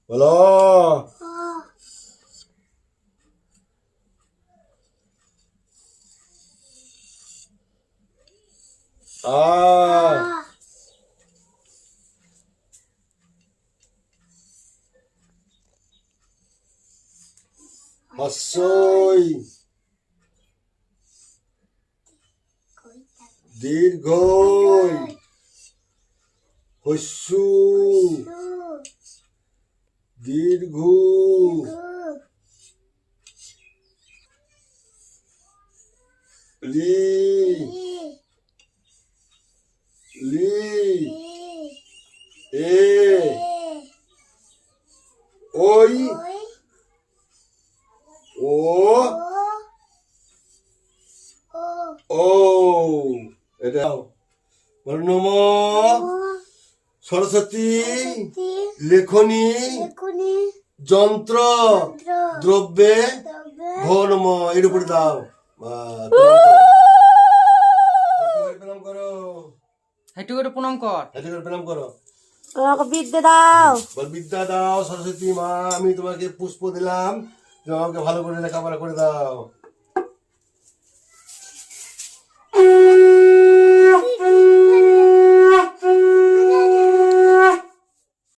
বলো আ হস্যই দীর্ঘই হস্যু দীর্ঘ লি লি এ ওই ও ও এটা বলো নমো সরস্বতী লেখনী যন্ত্র দ্রব্যে ভো নমো এর উপরে দাও প্রণাম করো একটু করে প্রণাম কর। একটু করে প্রণাম করো। আমাকে বিদ্যে দাও। বল বিদ্যা দাও সরস্বতী মা, আমি তোমাকে পুষ্প দিলাম, তুমি আমাকে ভালো করে লেখাপড়া করে দাও।